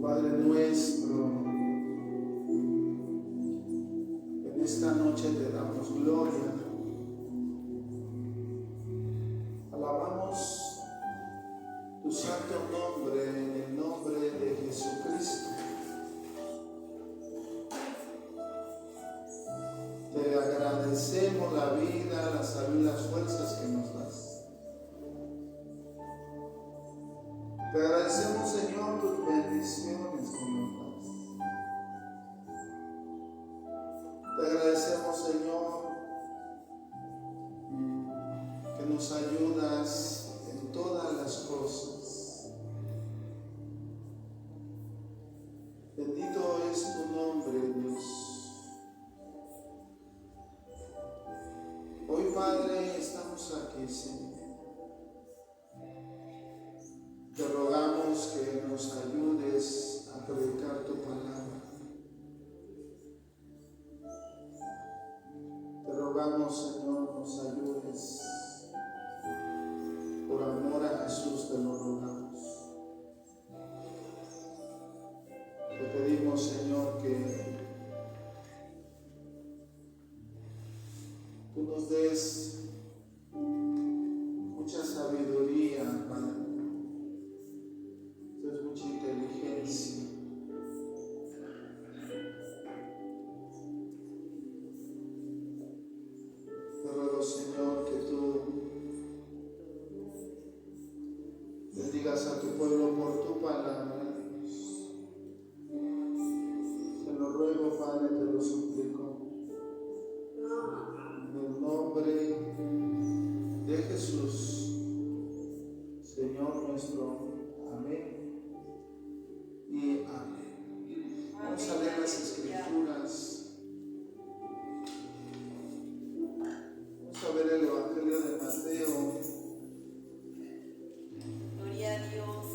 Padre nuestro, en esta noche te damos gloria, alabamos tu santo nombre en el nombre de Jesucristo. Te agradecemos la vida, la salud y las fuerzas que nos das. Te agradecemos, Señor, tus bendiciones que nos das. Te agradecemos, Señor, que nos ayudas en todas las cosas. Bendito es tu nombre, Dios. Hoy, Padre, estamos aquí, Señor. Te rogamos que nos ayudes a predicar tu palabra. Te rogamos, Señor, nos ayudes. Por amor a Jesús te lo rogamos. Te pedimos, Señor, que tú nos des mucha sabiduría, Padre. Mucha inteligencia. Te ruego, Señor, que tú bendigas a tu pueblo por tu palabra, Dios. Te lo ruego, Padre, te lo suplico. En el nombre de Jesús, Señor nuestro. Amén. Y amén. Vamos a leer las Escrituras. Vamos a ver el Evangelio de Mateo. Gloria a Dios.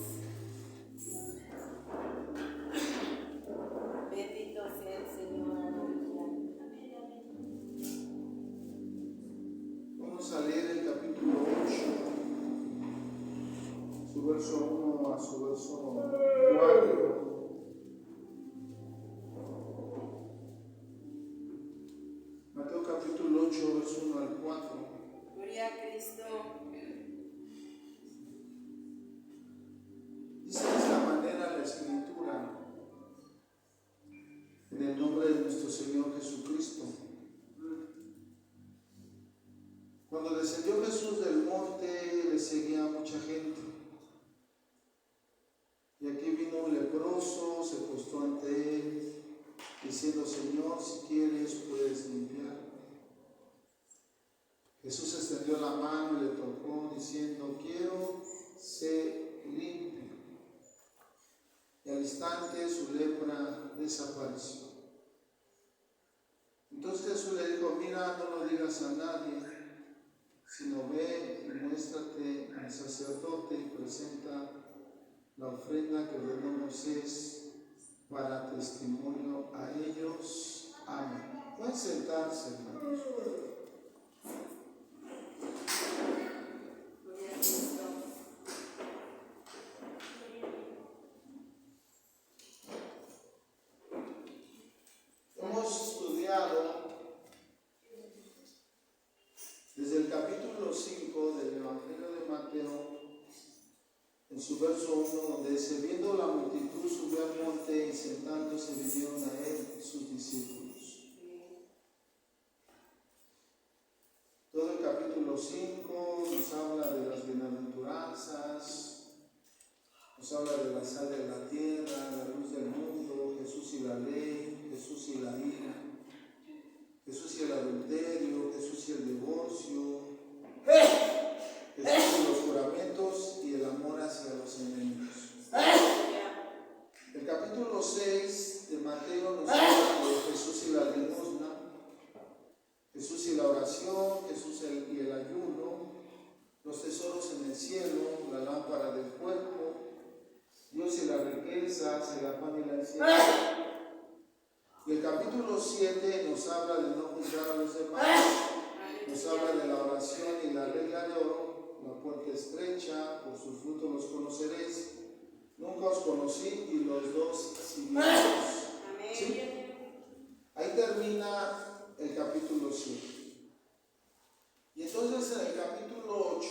Bendito sea el Señor. Vamos a leer el capítulo 8, su verso 1 a su verso 4. Mateo capítulo 8, verso 1 al 4. Gloria a Cristo. Dice de esta manera la Escritura, en el nombre de nuestro Señor Jesucristo. Cuando descendió Jesús del monte, le seguía mucha gente. Y aquí vino un leproso, se postó ante él, diciendo: Señor, si quieres, puedes limpiarme. Jesús extendió la mano y le tocó, diciendo: quiero ser limpio. Y al instante su lepra desapareció. Entonces Jesús le dijo: mira, no lo digas a nadie, sino ve y muéstrate al sacerdote y presenta la ofrenda que ordenó Moisés para testimonio a ellos. Amén. Pueden sentarse, hermanos. Gloria a Cristo. Hemos estudiado desde el capítulo 5 del Evangelio de Mateo, en su verso 1, donde dice: viendo la multitud, subió al monte y sentándose vinieron a él sus discípulos. Todo el capítulo 5 nos habla de las bienaventuranzas, nos habla de la sal de la tierra, la luz del mundo, Jesús y la ley, Jesús y la ira, Jesús y el adulterio, Jesús y el divorcio, Jesús y los juramentos y el amor hacia los enemigos. El capítulo 6 de Mateo nos habla de Jesús y la limosna, Jesús y la oración, Jesús y el ayuno, los tesoros en el cielo, la lámpara del cuerpo, Dios y las riquezas, el afán y la ansiedad. Y el capítulo 7 nos habla de no juzgar a los demás, nos habla de la oración y la regla de oro, la puerta estrecha, por sus frutos los conoceréis. nunca os conocí y los dos siguieron. Amén. ¿Sí? Ahí termina el capítulo 7. Y entonces en el capítulo 8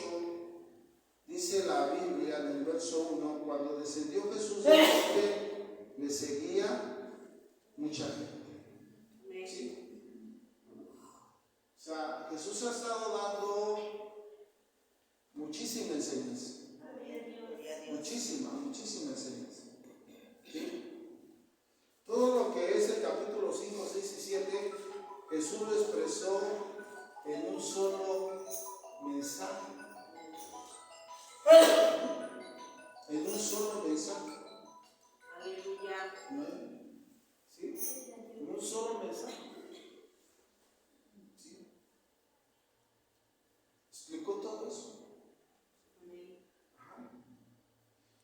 dice la Biblia en el verso 1, cuando descendió Jesús del monte, le seguía mucha gente. ¿Sí? O sea, Jesús ha estado dando muchísima enseñanza. Muchísima enseñanza. ¿Sí? Todo lo que es el capítulo 5, 6 y 7, Jesús lo expresó en un solo mensaje. En un solo mensaje. Aleluya. ¿Sí? En un solo mensaje. ¿Sí? Explicó todo eso.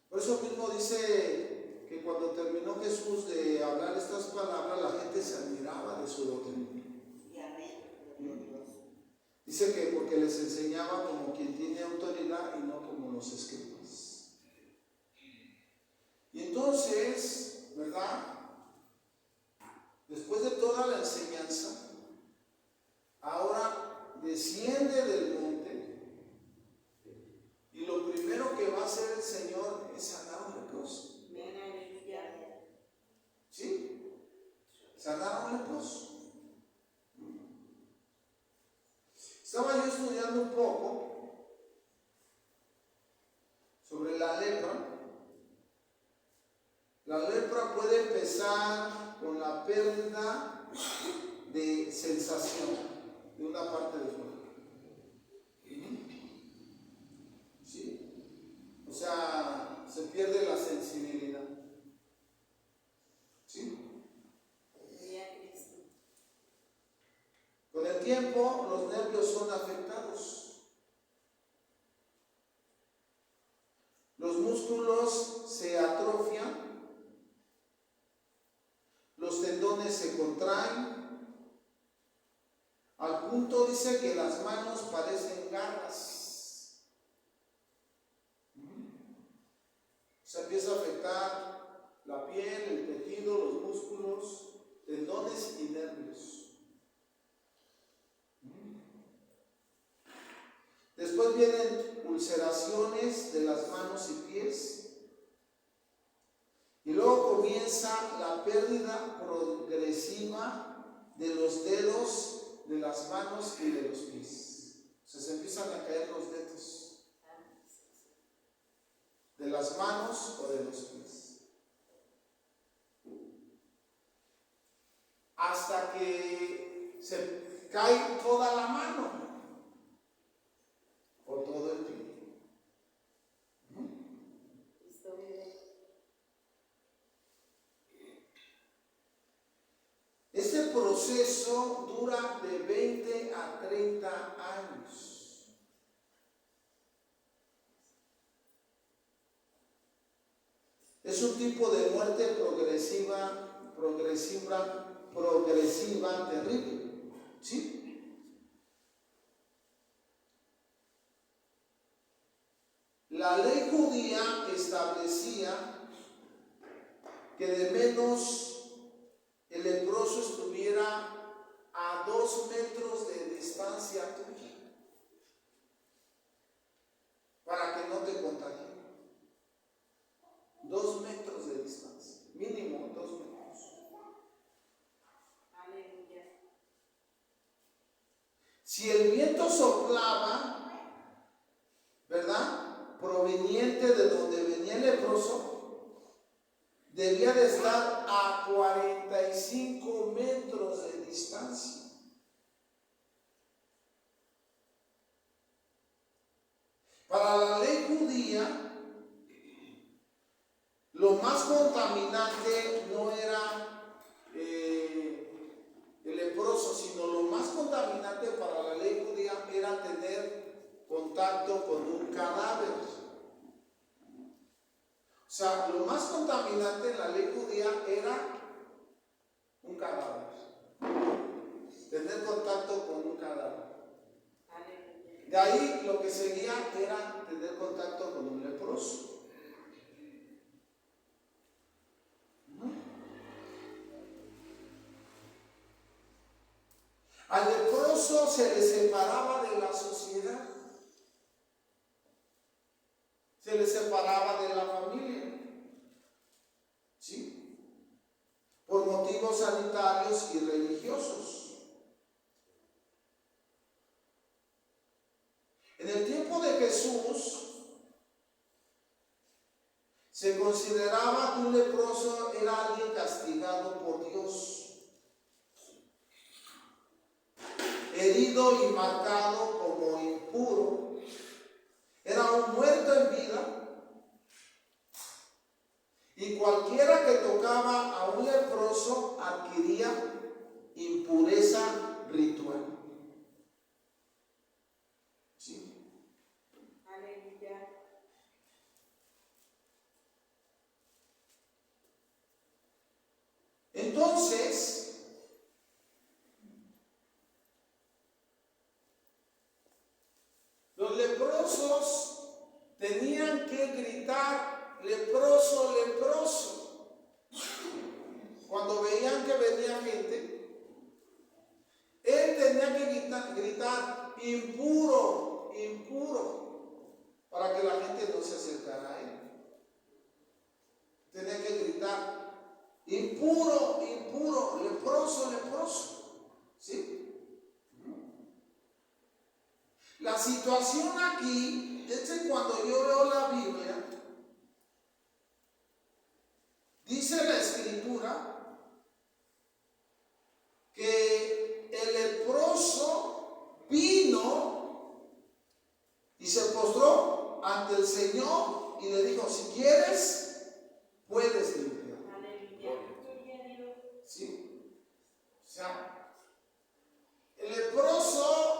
Por eso mismo dice que cuando terminó Jesús de hablar estas palabras, la gente se admiraba de su doctrina. Dice que porque les enseñaba como quien tiene autoridad y no como los escribas. Y entonces, ¿verdad? Después de toda la enseñanza, ahora desciende del monte y lo primero que va a hacer el Señor es sanar a un leproso. ¿Sí? Sanar a un leproso. Estaba yo estudiando un poco sobre la lepra. La lepra puede empezar con la pérdida de sensación de una parte del cuerpo. ¿Sí? O sea, se pierde la sensibilidad. ¿Sí? Con el tiempo, los nervios son afectados. Los músculos se atrofian. Los tendones se contraen. Al punto dice que las manos parecen garras. Se empieza a afectar la piel, el tejido, los músculos, tendones y nervios. Después vienen ulceraciones de las manos y pies. Y luego comienza la pérdida progresiva de los dedos de las manos y de los pies. O sea, se empiezan a caer los dedos de las manos o de los pies. Hasta que se cae toda la mano o todo el pie. Este proceso dura de 20 a 30 años. Es un tipo de muerte progresiva, terrible. ¿Sí? La ley judía establecía que de menos el leproso estuviera a 2 metros de distancia tuya para que no te contagie. 2 metros de distancia, mínimo 2 metros. Aleluya. Si el viento soplaba, ¿verdad?, proveniente de donde venía el leproso, debía de estar a 45 metros de distancia. Para la ley judía, lo más contaminante no era el leproso, sino lo más contaminante para la ley judía era tener contacto con un cadáver. O sea, lo más contaminante en la ley judía era un cadáver. Tener contacto con un cadáver. De ahí lo que seguía era tener contacto con un leproso. leproso se le separaba de la sociedad, se le separaba de la familia, ¿sí? Por motivos sanitarios y religiosos. En el tiempo de Jesús se consideraba que un leproso era alguien castigado por Dios, herido y marcado como impuro. Era un muerto en vida, y cualquiera que tocaba a un leproso adquiría impureza ritual. ¿Sí? Aleluya. Entonces, los leprosos tenían que gritar: leproso, leproso. Cuando veían que venía gente, él tenía que gritar: impuro, impuro, para que la gente no se acercara a él. Tenía que gritar: impuro, impuro, leproso, leproso. ¿Sí? La situación aquí es que cuando yo veo la Biblia, dice la Escritura que el leproso vino y se postró ante el Señor y le dijo: si quieres, puedes limpiar. ¿Sí? O sea, el leproso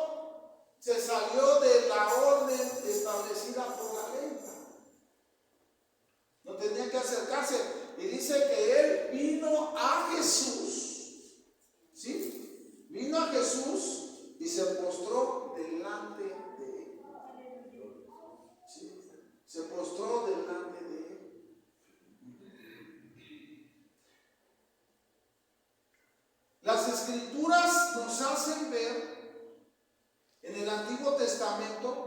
se salió de la orden establecida por la ley. No tenía que acercarse. Y dice que él vino a Jesús. ¿Sí? Vino a Jesús y se postró delante de él. ¿Sí? Se postró delante de él. Las Escrituras nos hacen ver en el Antiguo Testamento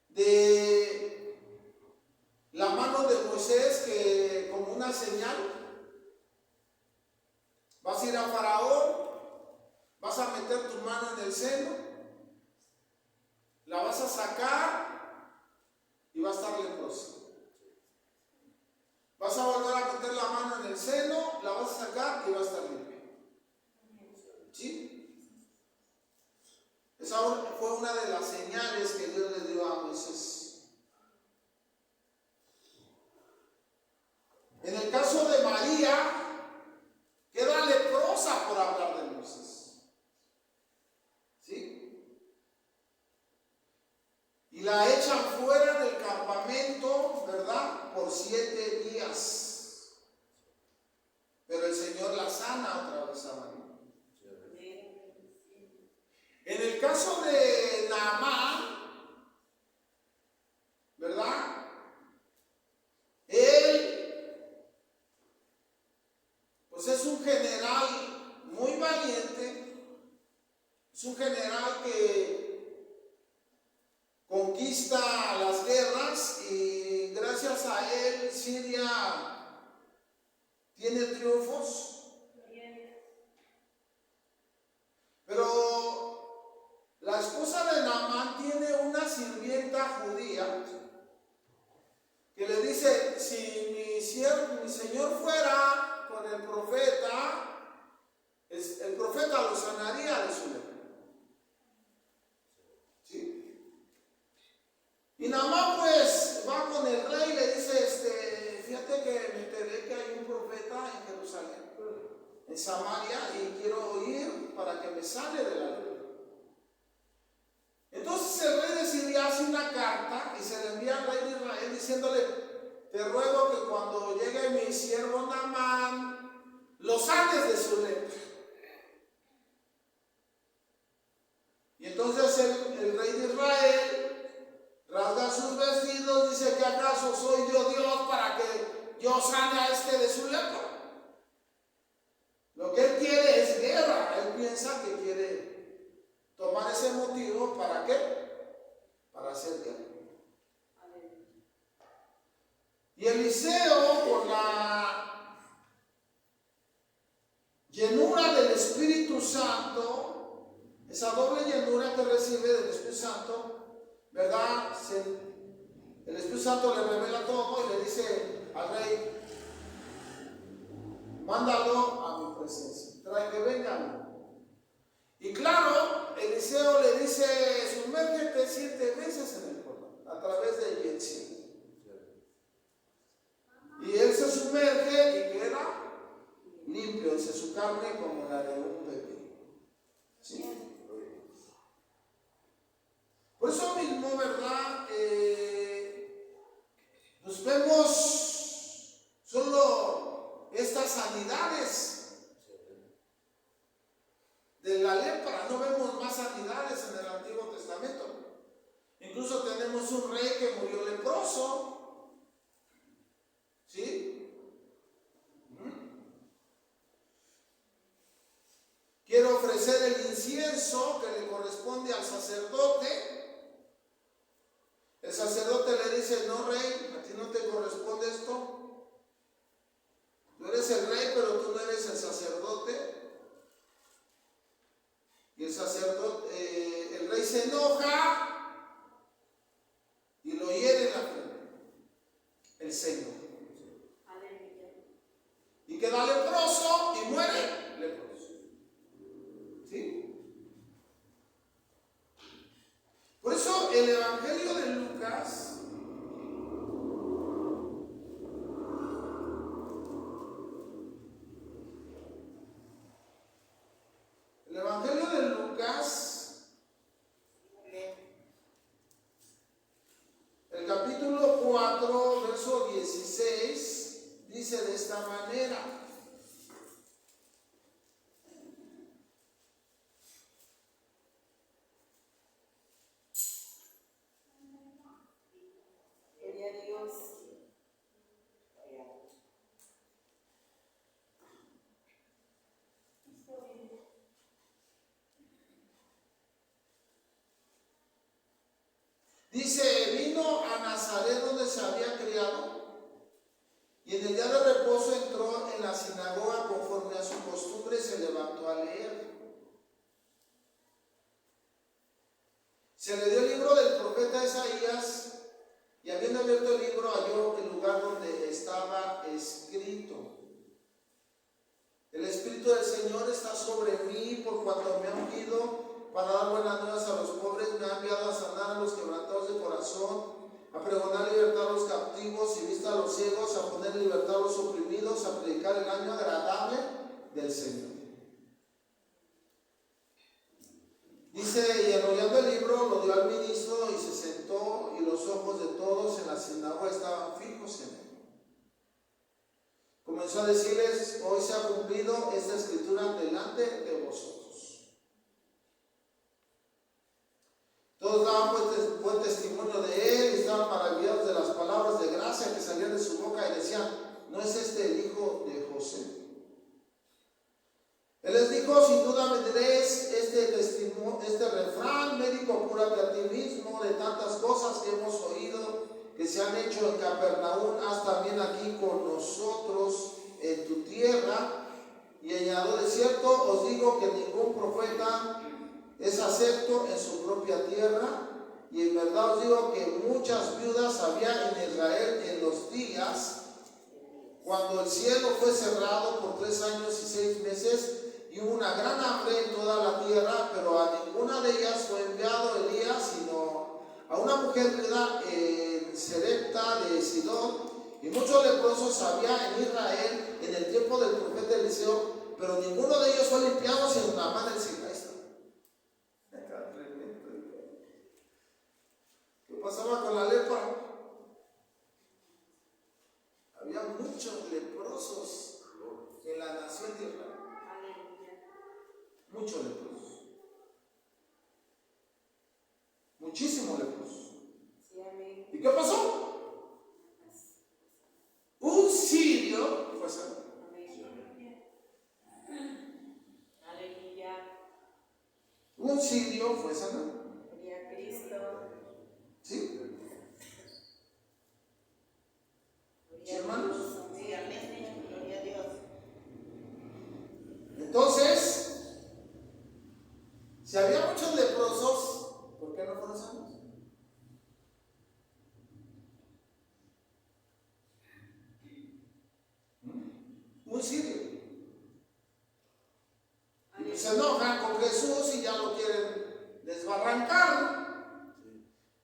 de la mano de Moisés, que como una señal vas a ir a Faraón, vas a meter tu mano en el seno, la vas a sacar y va a estar leprosa. Vas a volver a meter la mano en el seno, la vas a sacar y va a estar limpia. ¿Sí? Esa fue una de las señales que Dios le dio a Moisés. En el caso de María, queda leprosa por hablar de Moisés. ¿Sí? Y la echan fuera del campamento, ¿verdad? Por 7 días. Pero el Señor la sana otra vez a María. En el caso de Naamán, ¿verdad? Él, pues es un general muy valiente, es un general que conquista las guerras y gracias a él Siria tiene triunfos. Pero la esposa de Naamán tiene una sirvienta judía que le dice: si mi señor fuera con el profeta lo sanaría de su lepra. ¿Sí? Y Naamán pues va con el rey y le dice: fíjate que me enteré que hay un profeta en Jerusalén, en Samaria, y quiero ir para que me sane de la lepra. Entonces el rey de Siria hace una carta y se le envía al rey de Israel diciéndole: te ruego que cuando llegue mi siervo Naamán lo sanes de su lepra. Y entonces el rey de Israel rasga sus vestidos, dice: ¿que acaso soy yo Dios para que yo sane a este de su lepra? Lo que él quiere es guerra. Él Y Eliseo, con la llenura del Espíritu Santo, esa doble llenura que recibe del Espíritu Santo, ¿verdad? El Espíritu Santo le revela todo y le dice al rey: mándalo a mi presencia, trae que vengan. Y claro, Eliseo le dice: sumérgete 7 veces en el Jordán, a través de Yetzi. Y él se sumerge y queda limpio, dice, su carne como la de un bebé. ¿Sí? Por eso mismo, ¿verdad? Nos vemos solo estas sanidades de la lepra, no vemos más sanidades en el Antiguo Testamento. Incluso tenemos un rey que murió leproso. ¿Sí? Quiere ofrecer el incienso que le corresponde al sacerdote. El sacerdote le dice: no, rey, a ti no te corresponde esto. Tú eres el rey, pero tú no eres el sacerdote. Y el sacerdote, el rey se enoja y lo hiere en la frente, el Señor. Y queda leproso y muere leproso. ¿Sí? Por eso el Evangelio de Lucas el capítulo 4, verso 16, dice de esta manera: dice, vino a Nazaret donde se había criado, y en el día de reposo entró en la sinagoga conforme a su costumbre y se levantó a leer. Se le dio el libro del profeta Isaías, y habiendo abierto el libro halló el lugar donde estaba escrito: el Espíritu del Señor está sobre mí, por cuanto me ha ungido para dar buenas nuevas a los pobres, me ha enviado a sanar a los quebrantados de corazón, a pregonar libertad a los captivos y vista a los ciegos, a poner en libertad a los oprimidos, a predicar el año agradable del Señor. Dice, y enrollando el libro lo dio al ministro y se sentó, y los ojos de todos en la sinagoga estaban fijos en él. Comenzó a decirles: hoy se ha cumplido esta escritura delante de vosotros. Todos daban buen testimonio de él y estaban maravillados de las palabras de gracia que salían de su boca, y decían: ¿no es este el hijo de José? Él les dijo: sin duda me diréis este refrán: médico, cúrate a ti mismo, de tantas cosas que hemos oído que se han hecho en Capernaum, haz también aquí con nosotros en tu tierra. Y añadió: de cierto os digo que ningún profeta es acepto en su propia tierra, y en verdad os digo que muchas viudas había en Israel en los días cuando el cielo fue cerrado por 3 años y 6 meses, y hubo una gran hambre en toda la tierra, pero a ninguna de ellas fue enviado Elías, sino a una mujer viuda en Serepta de Sidón. Y muchos leprosos había en Israel en el tiempo del profeta Eliseo, pero ninguno de ellos fue limpiado sino Naamán el siriano. ¿Qué pasaba con la lepra? Había muchos leprosos en la nación de Israel. Muchos leprosos. Muchísimos leprosos. ¿Y qué pasó? Un sirio fue sanado. Un sirio fue sanado. ¿Sí? Si había muchos leprosos, ¿por qué no fueron sanos? Un sirio. Se enojan con Jesús y ya lo quieren desbarrancar.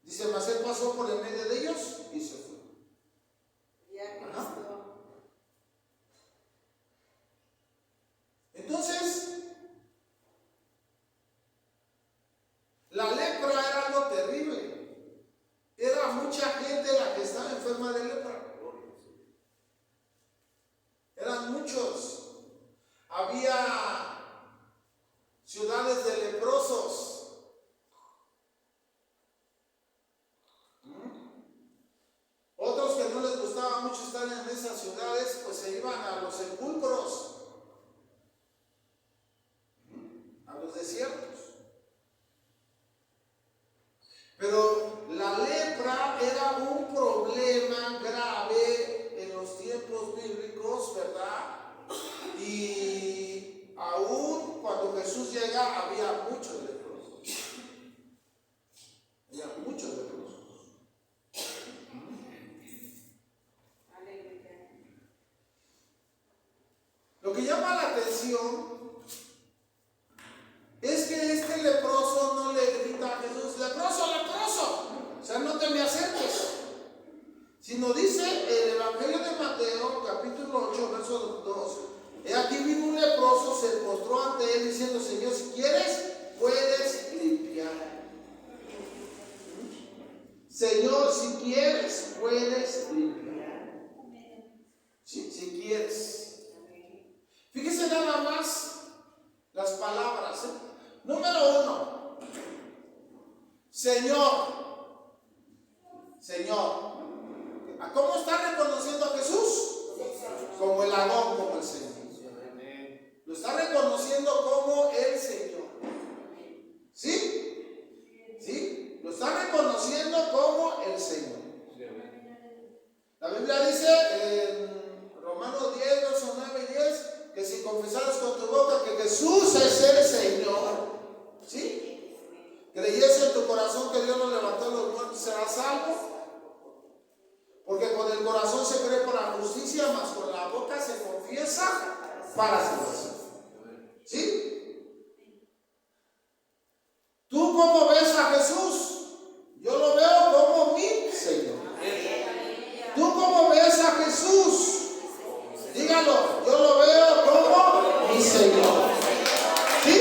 Dice, mas él pasó por el medio de ellos y se fue. Entonces, la lepra era algo terrible. Era mucha gente la que estaba enferma de lepra. Eran muchos. Había ciudades de leprosos. Otros que no les gustaba mucho estar en esas ciudades, pues se iban a los sepulcros, a los desiertos. Pero la lepra era un problema grave en los tiempos bíblicos, ¿verdad? Y aún cuando Jesús llega, había muchos leprosos. Había muchos leprosos. Lo que llama la atención es que este leproso no le grita a Jesús, leproso, leproso, o sea, no te me acerques, sino dice el Evangelio de Mateo, capítulo 8, verso 2, he aquí vino un leproso, se postró ante él diciendo, Señor, si quieres, puedes limpiar. Señor, si quieres, puedes limpiar. Sí, si quieres. Fíjese nada más las palabras. Número 1. Señor. Señor. ¿Cómo está reconociendo a Jesús? Como el Adón, como el Señor. Lo está reconociendo como el Señor. ¿Sí? ¿Sí? Lo está reconociendo como el Señor. La Biblia dice en Romanos 10, versos 9 y 10, que si confesaras con tu boca que Jesús es el Señor, ¿sí? Creyese en tu corazón que Dios lo levantó de los muertos, serás salvo. Porque con el corazón se cree para justicia, mas con la boca se confiesa para salvación. ¿Sí? ¿Tú cómo ves a Jesús? Yo lo veo como mi Señor. ¿Tú cómo ves a Jesús? Dígalo, yo lo veo como mi Señor. ¿Sí?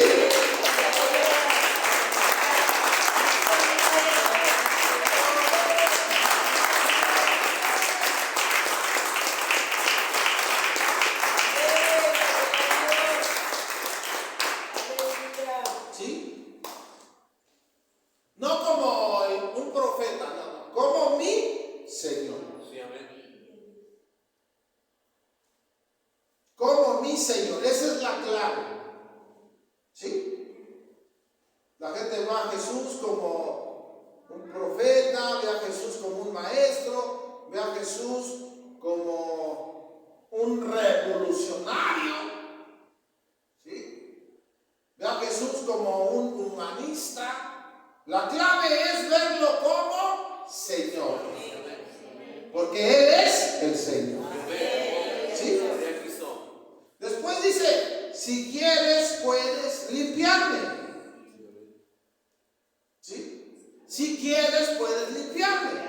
¿Sí? No como un profeta, no, como mi Señor. Como mi Señor, esa es la clave. ¿Sí? La gente ve a Jesús como un profeta, ve a Jesús como un maestro, ve a Jesús como un revolucionario. ¿Sí? Ve a Jesús como un humanista. La clave es verlo como Señor. Porque Él es el Señor. ¿Sí? Después dice, si quieres puedes limpiarme. ¿Sí? Si quieres puedes limpiarme.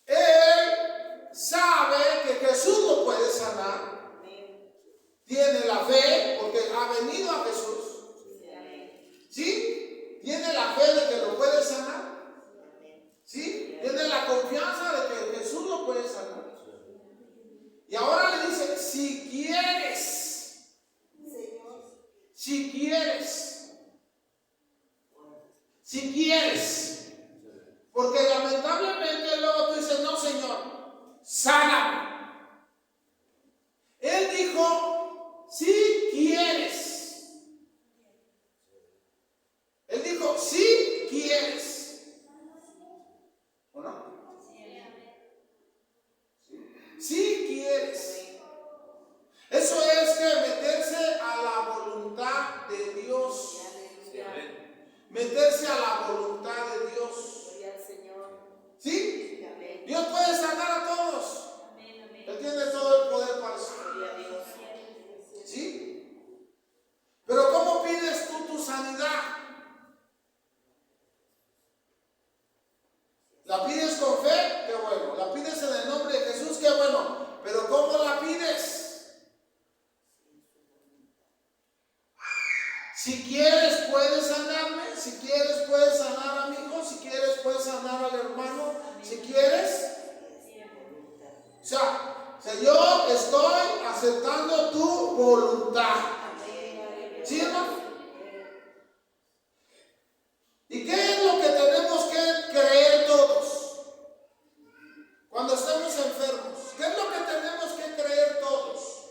Él sabe que Jesús lo puede sanar. Tiene la fe porque ha venido a Jesús. ¿Sí? Tiene la fe de que lo puede sanar. ¿Sí? Tiene la confianza de que Jesús lo puede sanar. Y ahora le dice, si quieres, si quieres, si quieres, porque lamentablemente luego tú dices, no Señor, sáname. Él dijo, si quieres. Él dijo, si quieres. ¿O no? Si quieres. Eso es que meterse a la voluntad de Dios. meterse a la voluntad de Dios. Gloria al Señor. ¿Sí? Amén. Dios puede sanar a todos. Amén, amén. Él tiene todo el poder para eso. Gloria a Dios. ¿Sí? Pero ¿cómo pides tú tu sanidad? ¿La pides con fe? Qué bueno. ¿La pides en el nombre de Jesús? Qué bueno. Pero ¿cómo la pides? Si quieres puedes sanarme, si quieres puedes sanar a mi hijo, si quieres puedes sanar al hermano, si quieres. O sea, Señor, estoy aceptando tu voluntad. ¿Sí, hermano? ¿Y qué es lo que tenemos que creer todos cuando estamos enfermos? ¿Qué es lo que tenemos que creer todos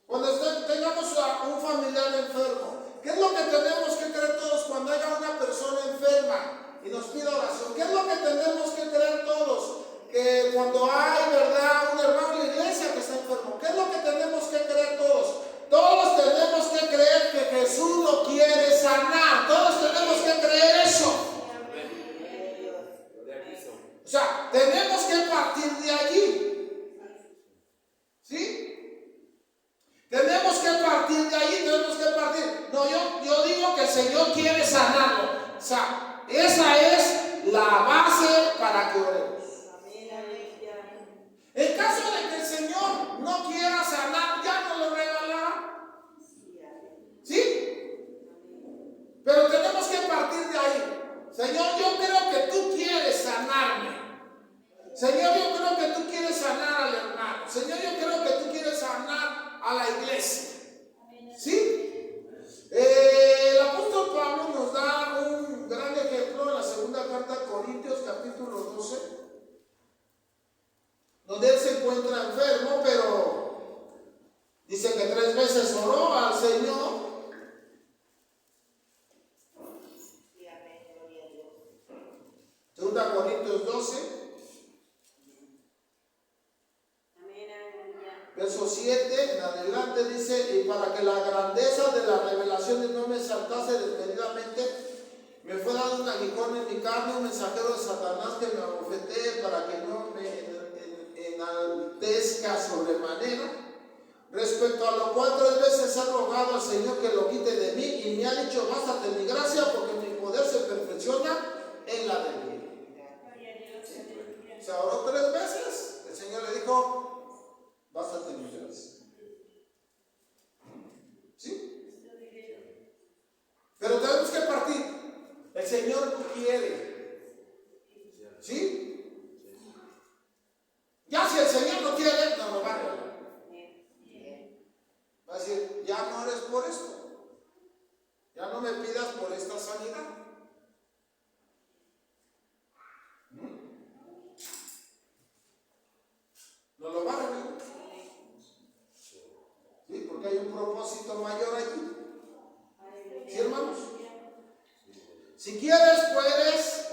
cuando tengamos a un familiar enfermo? ¿Qué es lo que tenemos que creer todos cuando haya una persona enferma y nos pida oración? ¿Qué es lo que tenemos que creer todos? Que cuando hay, ¿verdad?, un hermano en la iglesia que está enfermo. ¿Qué es lo que tenemos que creer todos? Todos tenemos que creer que Jesús lo quiere sanar. Todos tenemos que creer eso. O sea, tenemos que partir de allí. ¿Sí? Tenemos que partir de allí, tenemos que partir. No, yo digo que el Señor quiere sanarlo. O sea, esa es la base para que oremos. En caso de que el Señor no quiera sanar, ya no lo regalará. ¿Sí? Pero tenemos que partir de ahí. Señor, yo creo que tú quieres sanarme. Señor, yo creo que tú quieres sanar al hermano. Señor, yo creo que tú quieres sanar a la iglesia. ¿Sí? El apóstol Pablo nos da un gran ejemplo en la segunda carta a Corintios, capítulo 12. Donde él se encuentra enfermo, pero dice que 3 veces oró al Señor. Segunda Corintios 12, verso 7 en adelante dice: y para que la grandeza de las revelaciones no me exaltase desmedidamente, me fue dado un aguijón en mi carne, un mensajero de Satanás que me abofetee para que no me enaltezca sobremanera, respecto a lo cual 3 veces he rogado al Señor que lo quite de mí, y me ha dicho: bástate mi gracia, porque mi poder se perfecciona en la debilidad. Se oró 3 veces, el Señor le dijo: bástate mi gracia. ¿Sí? Pero tenemos que partir. El Señor quiere. ¿Sí? Ya si el Señor no quiere, no lo va a regalar. Va a decir: ya no eres por esto. Ya no me pidas por esta sanidad. No lo va a regalar. ¿Sí? Porque hay un propósito mayor aquí. ¿Sí, hermanos? Si quieres, puedes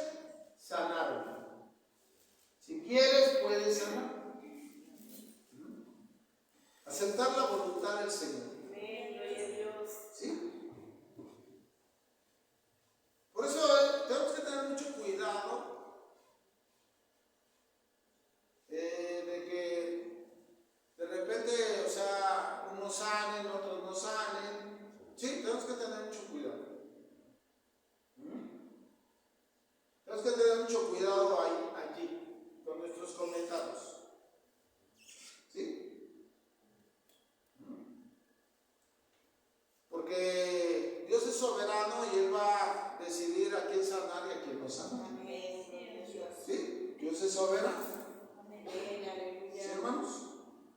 sanarlo. Si quieres, puedes sanar. Aceptar la voluntad del Señor. ¿Sí? Por eso tenemos que tener mucho cuidado de que de repente, o sea, unos sanen, otros no sanen. Sí, tenemos que tener mucho cuidado. Tenemos que tener mucho cuidado allí, con nuestros comentarios. ¿Sí? Porque Dios es soberano y Él va a decidir a quién sanar y a quién no sanar. ¿Sí? Dios es soberano. ¿Sí, hermanos?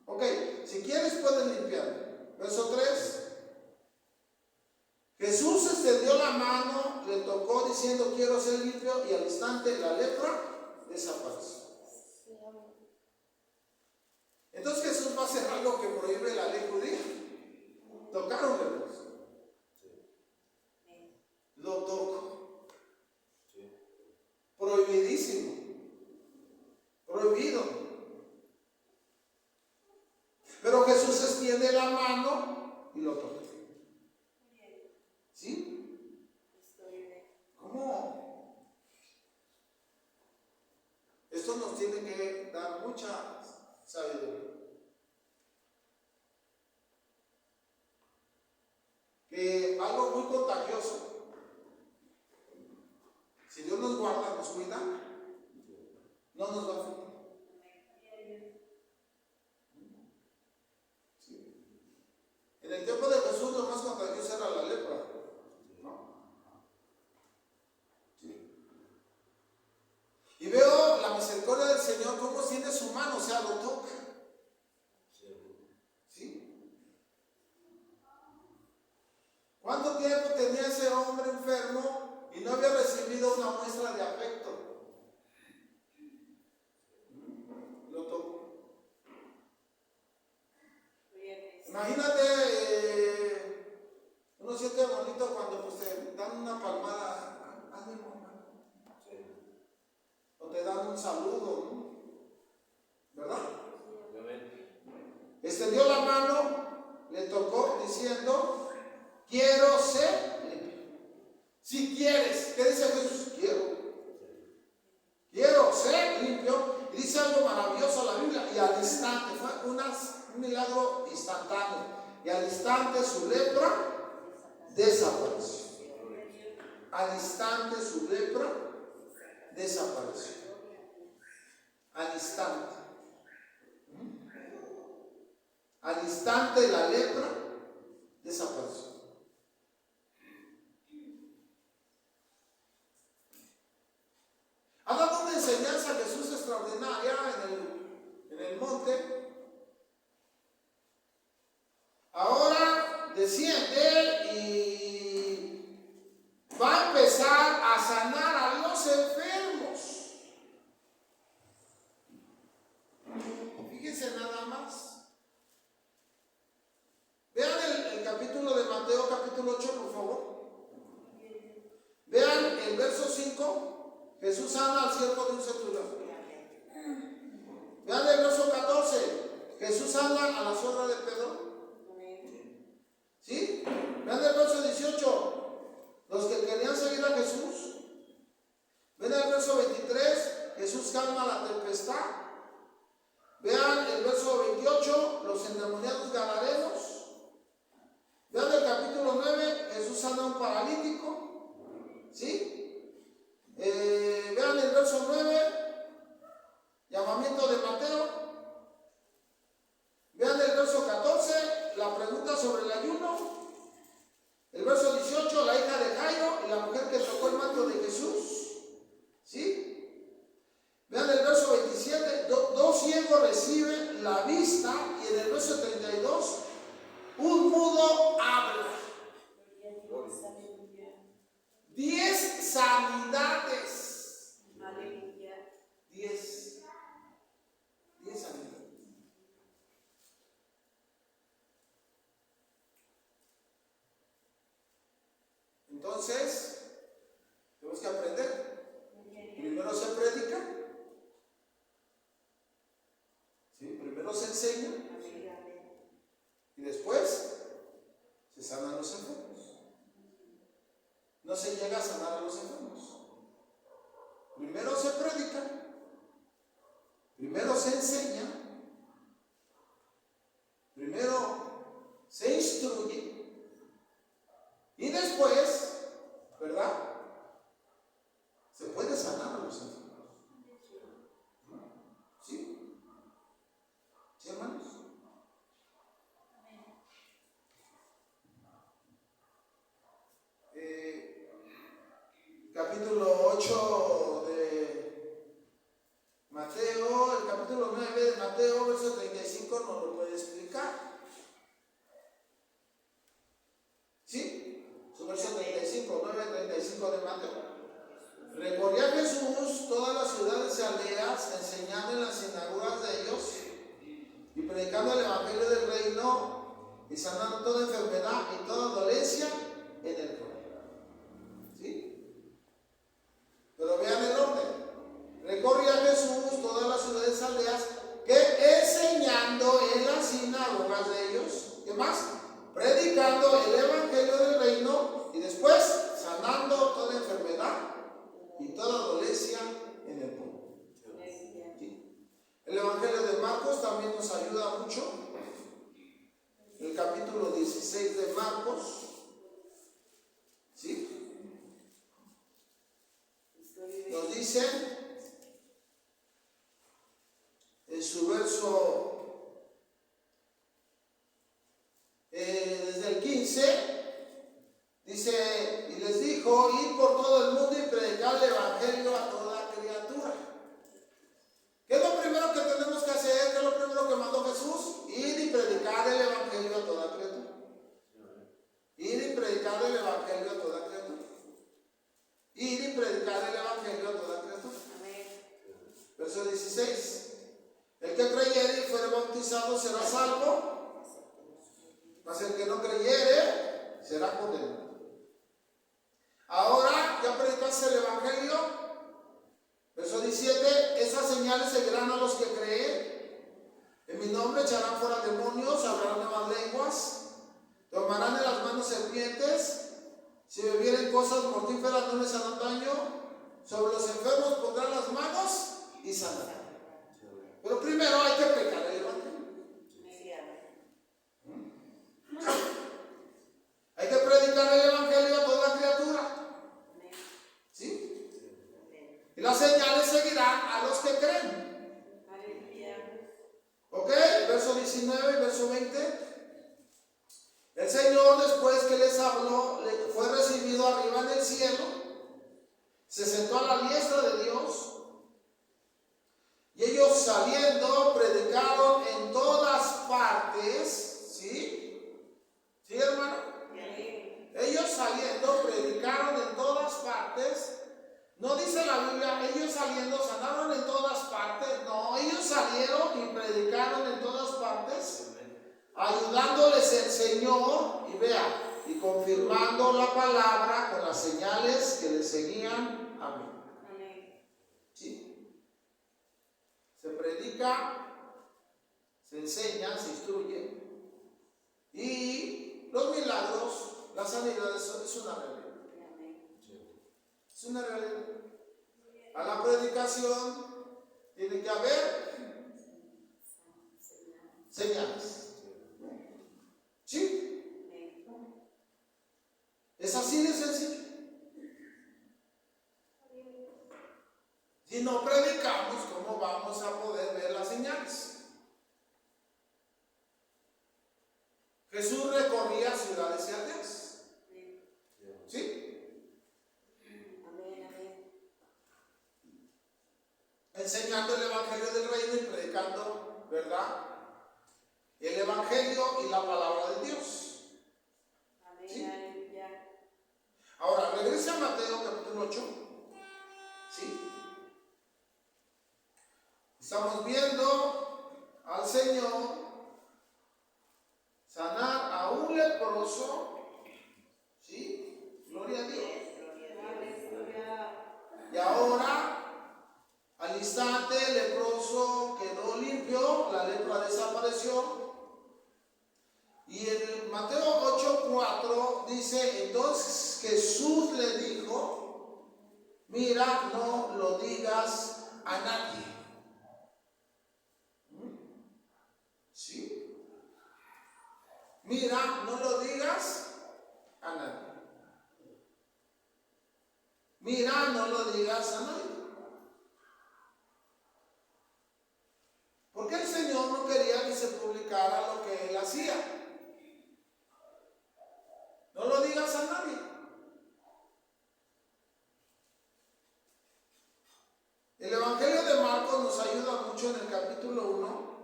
Ok, si quieres puedes limpiar. Verso 3. Jesús extendió la mano, le tocó diciendo: quiero ser limpio, y al instante la lepra desapareció. Entonces Jesús va a hacer algo que prohíbe la ley judía: tocar a un leproso. Lo toco. Prohibidísimo. Prohibido. Pero Jesús extiende la mano y lo toca. ¿Sí? ¿Cómo esto nos tiene que dar mucha sabiduría. Que algo muy contagioso, si Dios nos guarda, nos cuida, no nos va a afectar. Sí. En el tiempo de Jesús lo más contagioso era la lepra, ¿no? Sí. Y veo la misericordia del Señor, cómo tiene su mano, o sea, lo toca. ¿Cuánto tiempo tenía ese hombre enfermo y no había recibido una muestra de afecto? Lo tocó. Imagínate, uno siente bonito cuando pues, te dan una palmada, hazme mamá. O te dan un saludo, ¿no? ¿Verdad? Extendió la mano, le tocó diciendo: quiero ser limpio. Si quieres, ¿qué dice Jesús? Quiero ser limpio. Y dice algo maravilloso la Biblia. Y al instante, fue un milagro instantáneo. Y al instante su lepra desapareció. Al instante su lepra desapareció. Al instante. Al instante la lepra desapareció. Ha dado una enseñanza a Jesús extraordinaria en el monte. Ahora desciende y va a empezar a sanar a los enfermos. Fíjense nada más. Vean el capítulo de Mateo, capítulo 8, por favor. Vean el verso 5. Jesús sana al siervo de un centurión. Vean el verso 14. Jesús sana a la suegra de Pedro. ¿Sí? Vean el verso 18. Los que querían seguir a Jesús. Vean el verso 23. Jesús calma la tempestad. Vean el verso 28. Los endemoniados gadarenos. Vean el capítulo 9. Jesús sana a un paralítico. ¿Sí? Vean el verso 9, llamamiento de Mateo. Vean el verso 14, la pregunta sobre el ayuno. El verso 18, la hija de Jairo y la mujer que tocó el manto de Jesús. ¿Sí? Vean el verso 27, dos ciegos reciben la vista. Y en el verso 32, un mudo habla. 10 sanidades. Aleluya. 10 sanidades. Entonces, tenemos que aprender. Primero se predica. ¿Sí? Primero se enseña. Y después se sanan los enfermos. No se llega a sanar a los enfermos. Primero se predica, primero se enseña, primero se instruye y después, ¿verdad? Se puede sanar a los enfermos. ¿Sí? ¿Sí, hermanos? Capítulo 8 de Mateo, el capítulo 9 de Mateo, verso 35 nos lo puede explicar. ¿Sí? Su verso 35, 9:35 de Mateo. Recorría Jesús todas las ciudades y aldeas, enseñando en las sinagogas de ellos y predicando el evangelio del reino y sanando toda enfermedad y toda dolencia en el pueblo. ¿Sí? Pero vean el orden. Recorría Jesús todas las ciudades y aldeas, que enseñando en las sinagogas de ellos, ¿qué más? Predicando el evangelio del reino y después sanando toda enfermedad y toda dolencia en el pueblo. Marcos también nos ayuda mucho. El capítulo 16 de Marcos. ¿Sí? Nos dice en su verso, desde el 15, dice, y les dijo, id por todo el mundo y predicad el evangelio a toda criatura. ¿Qué es lo primero que tenemos que hacer? ¿Qué es lo primero que mandó Jesús? Ir y predicar el evangelio a toda criatura. Ir y predicar el evangelio a toda criatura. Ir y predicar el evangelio a toda criatura. Verso 16. El que creyere y fuere bautizado será salvo, mas el que no creyere será condenado. Ahora ya predicaste el evangelio. Verso 17. Esas señales seguirán a los que creen. En mi nombre echarán fuera demonios, hablarán nuevas lenguas, tomarán en las manos serpientes, si bebieren cosas mortíferas no les harán daño, sobre los enfermos pondrán las manos y sanarán. Pero primero hay que predicar el evangelio. Hay que predicar el evangelio a toda criatura. ¿Sí? Y las señales seguirán a los que creen. Ok, verso 19 y verso 20. El Señor, después que les habló, fue recibido arriba en el cielo, se sentó a la diestra de Dios, y ellos saliendo predicaron en todas partes. ¿Sí? ¿Sí, hermano? Ellos saliendo predicaron en todas partes. No dice la Biblia, ellos saliendo sanaron en todas partes. No, ellos salieron y predicaron en todas partes, ayudándoles el Señor, y vea, y confirmando la palabra con las señales que les seguían. Amén. ¿Sí? Se predica, se enseña, se instruye, y los milagros, las sanidades es una realidad. Es una realidad. A la predicación tiene que haber señales. ¿Sí? Es así de sencillo. Si no predicamos, ¿cómo vamos a poder ver las señales? Jesús recorría ciudades y aldeas. ¿Sí? Enseñando el evangelio del reino y predicando, ¿verdad? El evangelio y la palabra de Dios. ¿Sí? Ahora, regresa a Mateo capítulo 8. ¿Sí? Estamos viendo al Señor sanar a un leproso. ¿Sí? Gloria a Dios. Y ahora, al instante, el leproso quedó limpio, la lepra desapareció. Y en Mateo 8:4 dice, entonces Jesús le dijo, mira, no lo digas a nadie. ¿Sí? Mira, no lo digas a nadie. Mira, no lo digas a nadie. Porque el Señor no quería que se publicara lo que él hacía. No lo digas a nadie. El Evangelio de Marcos nos ayuda mucho en el capítulo 1.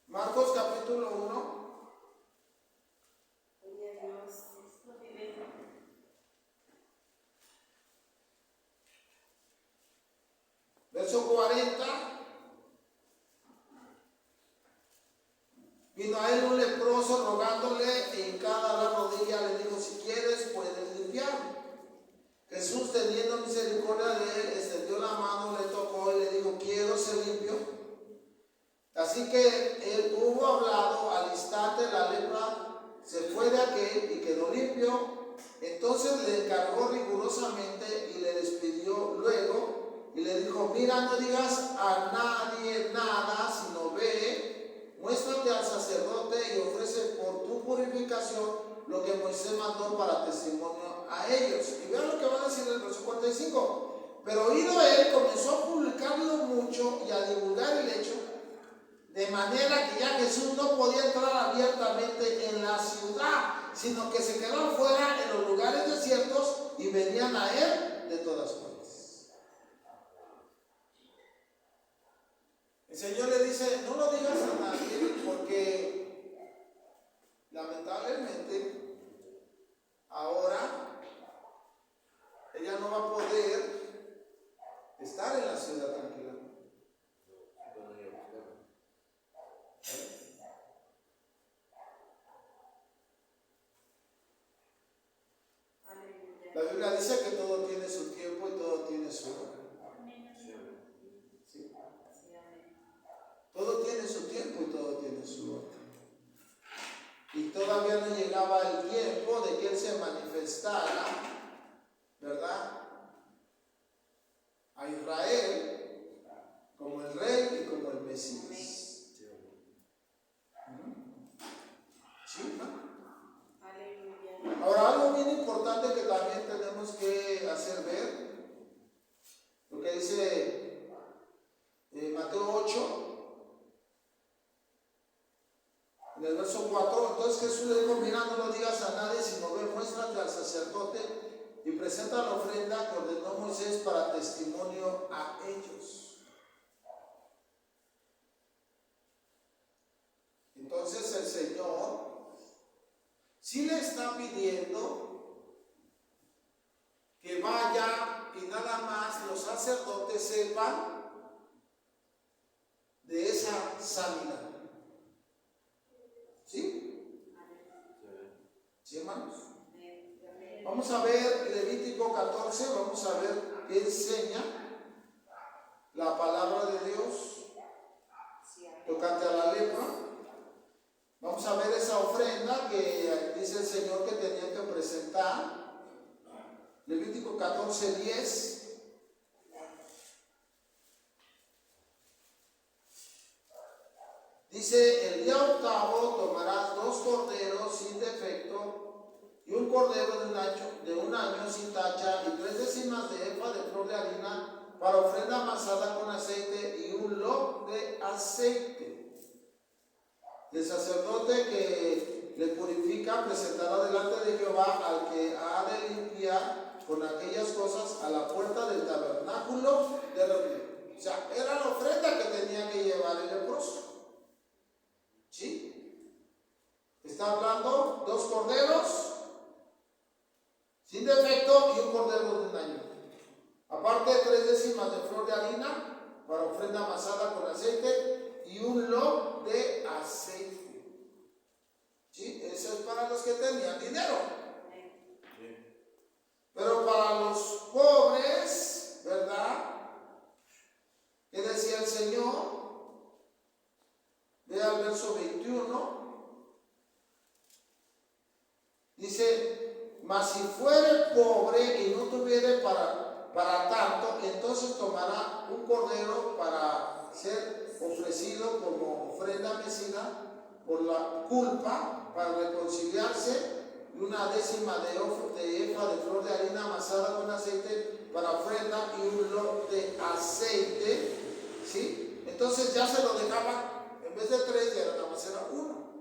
Marcos capítulo 1. Verso 40. Vino a él un leproso rogándole, hincada la rodilla, le dijo, si quieres puedes limpiarme. Jesús, teniendo misericordia de él, extendió la mano, le tocó y le dijo, quiero ser limpio. Así que él hubo hablado, al instante la lepra se fue de aquel y quedó limpio. Entonces le encargó rigurosamente y le despidió luego. mira, no digas a nadie nada, sino ve, muéstrate al sacerdote y ofrece por tu purificación lo que Moisés mandó para testimonio a ellos. Y vean lo que va a decir el verso 45. Pero oído él, comenzó a publicarlo mucho y a divulgar el hecho, de manera que ya Jesús no podía entrar abiertamente en la ciudad, sino que se quedó afuera en los lugares desiertos y venían a él de todas partes. El Señor le dice, no lo digas a nadie, porque lamentablemente ahora ella no va a poder estar en la ciudad tranquila. La Biblia dice que todo tiene su tiempo y todo tiene su hora. ¿Sí? Todo tiene su tiempo y todo tiene su hora. Y todavía no llegaba el tiempo de que Él se manifestara, ¿verdad?, a Israel como el Rey y como el Mesías. ¿Sí? ¿No? Ahora, algo bien importante que también tenemos que hacer ver, lo que dice Mateo 8, en el verso 4, entonces Jesús le dijo, mira, no lo digas a nadie, sino ve, muéstrate al sacerdote y presenta la ofrenda que ordenó Moisés para testimonio a ellos. Entonces el Señor sí le está pidiendo que vaya y nada más los sacerdotes sepan de esa sanidad. ¿Sí? ¿Sí, hermanos? Vamos a ver Levítico 14, vamos a ver qué enseña la palabra de Dios tocante a la lepra. Vamos a ver esa ofrenda que dice el Señor que tenía que presentar. Levítico 14, 10. Dice, el día octavo tomarás 2 corderos sin defecto y un cordero de un año sin tacha y 3 décimas de efa de flor de harina para ofrenda amasada con aceite y un lob de aceite. El sacerdote que le purifica presentará delante de Jehová al que ha de limpiar con aquellas cosas a la puerta del tabernáculo de reunión. O sea, era la ofrenda que tenía que llevar el leproso. ¿Sí? Está hablando 2 corderos sin defecto y un cordero de un año. Aparte 3 décimas de flor de harina para ofrenda amasada con aceite y un lob de aceite. ¿Sí? Eso es para los que tenían dinero. Pero para los pobres, ¿verdad?, ¿qué decía el Señor? Vea el verso 21. Dice, mas si fuere pobre y no tuviere para tanto, entonces tomará un cordero para ser ofrecido como ofrenda mecida por la culpa, para reconciliarse, y 1 décima de efa de flor de harina amasada con aceite para ofrenda y un lob de aceite. ¿Sí? Entonces ya se lo dejaban. En vez de 3, ya nada más era 1.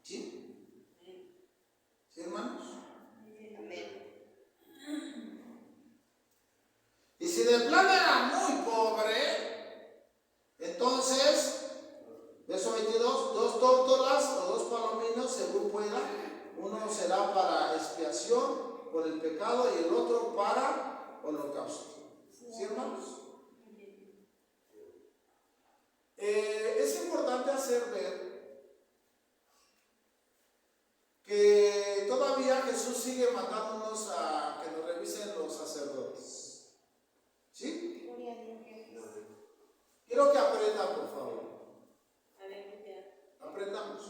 ¿Sí? ¿Sí, hermanos? Y si de plano era muy pobre, entonces, verso 22, 2 tórtolas o 2 palominos, según pueda. Uno será para expiación por el pecado y el otro para holocausto. ¿Sí, hermanos? Es importante hacer ver que todavía Jesús sigue mandándonos a que nos revisen los sacerdotes. ¿Sí? Quiero que aprendan, por favor. Aprendamos.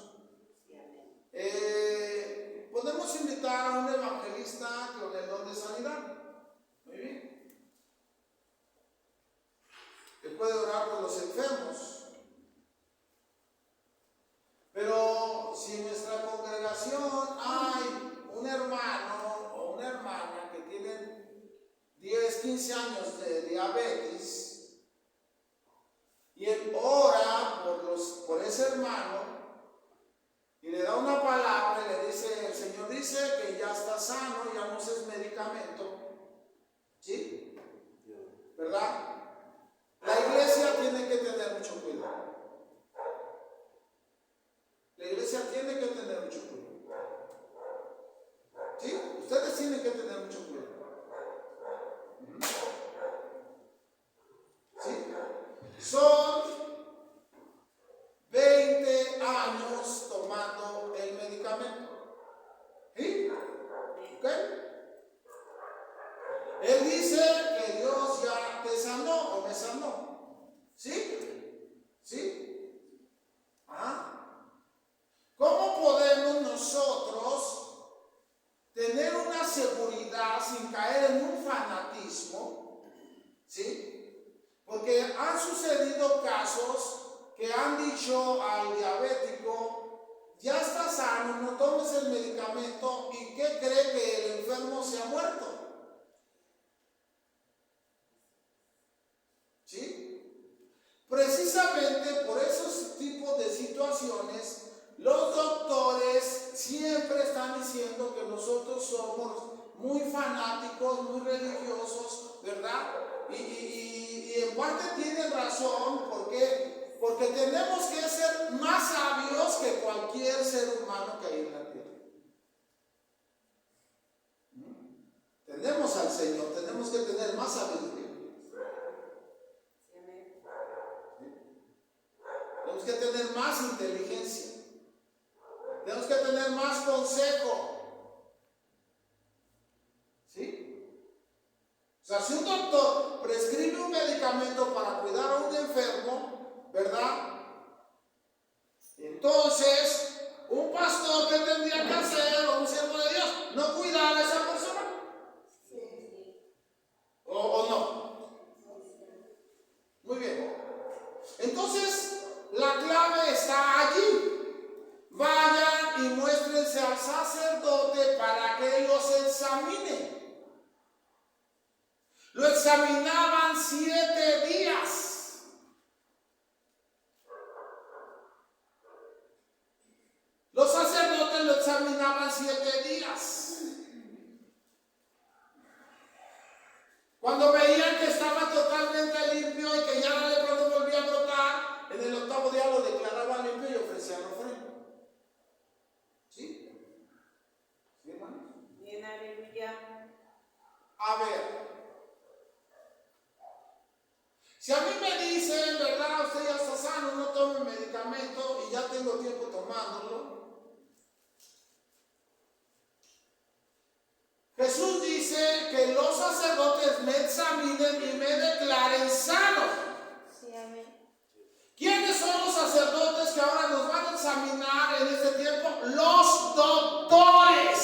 Podemos invitar a un evangelista con el don de sanidad. Muy bien. los enfermos. Pero si en nuestra congregación hay un hermano o una hermana que tienen 10, 15 años de diabetes y él ora por ese hermano y le da una palabra y le dice, el Señor dice que ya está sano, ya no uses medicamento, ¿sí? ¿Verdad? La iglesia tiene que tener mucho cuidado. La iglesia tiene que tener mucho cuidado. ¿Sí? Ustedes tienen que tener mucho cuidado. ¿Sí? Son 20 años tomando el medicamento. ¿Sí? ¿Ok? Él dice que Dios ya te sanó o me sanó. ¿Sí? ¿Sí? ¿Ah? ¿Cómo podemos nosotros tener una seguridad sin caer en un fanatismo? ¿Sí? Porque han sucedido casos que han dicho al diabético, ya está sano, no tomes el medicamento, ¿y qué cree que el enfermo se ha muerto? ¿Sí? Precisamente por esos tipos de situaciones, los doctores siempre están diciendo que nosotros somos muy fanáticos, muy religiosos, ¿verdad? Y en parte tienen razón, ¿por qué? Porque tenemos que ser más sabios que cualquier ser humano que hay en la tierra. Tenemos al Señor, tenemos que tener más sabiduría. Tenemos que tener más inteligencia. Tenemos que tener más consejo. ¿Sí? O sea, si un doctor prescribe un medicamento para cuidar a un enfermo, ¿verdad? Entonces, un pastor, ¿qué tendría que hacer? O un siervo de Dios, no cuidar a esa persona. ¿O no? Muy bien. Entonces, la clave está allí. Vayan y muéstrense al sacerdote para que los examine. Lo examinaban 7 días. Los sacerdotes lo examinaban 7 días. Cuando veían que estaba totalmente limpio y que ya la lepra no volvía a brotar, en el 8º día lo declaraban limpio y ofrecían ofrenda. ¿Sí? ¿Sí, hermano? Bien, aleluya. A ver, si a mí me dicen, ¿verdad? Usted ya está sano, no tome medicamento y ya tengo tiempo tomándolo. Jesús dice que los sacerdotes me examinen y me declaren sano. Sí, amén. ¿Quiénes son los sacerdotes que ahora nos van a examinar en este tiempo? Los doctores.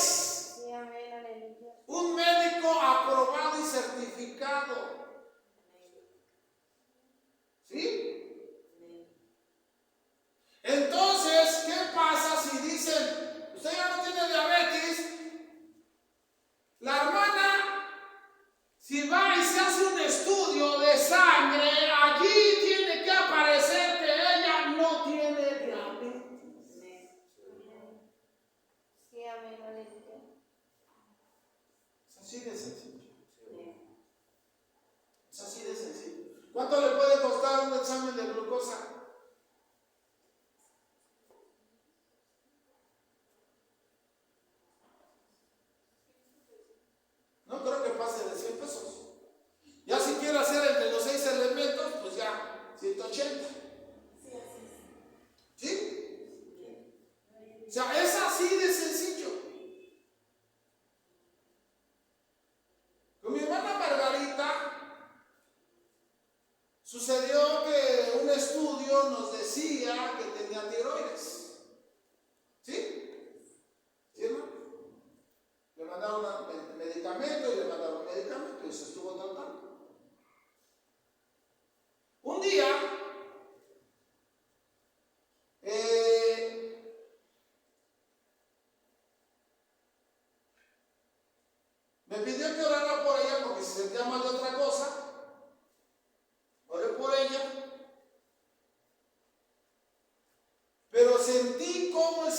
Sí, amén, aleluya. Un médico aprobado y certificado. ¿Sí? Entonces, ¿qué pasa si dicen, usted ya no tiene diabetes? La hermana, si va y se hace un estudio de sangre, allí tiene que aparecer que ella no tiene diabetes. Sí, amén, aleluya. Es así de sencillo. Es así de sencillo. ¿Cuánto le puede costar un examen de glucosa? No creo que pase de 100 pesos. Ya si quiere hacer el de los 6 elementos, pues ya 180. ¿Sí? O sea, es así de sencillo. Con mi hermana Margarita sucedió que un estudio nos decía que tenía tiroides. ¿Sí? ¿Sí, hermano? Le mandaron medicamento y le mandaron medicamento y se estuvo tratando. Un día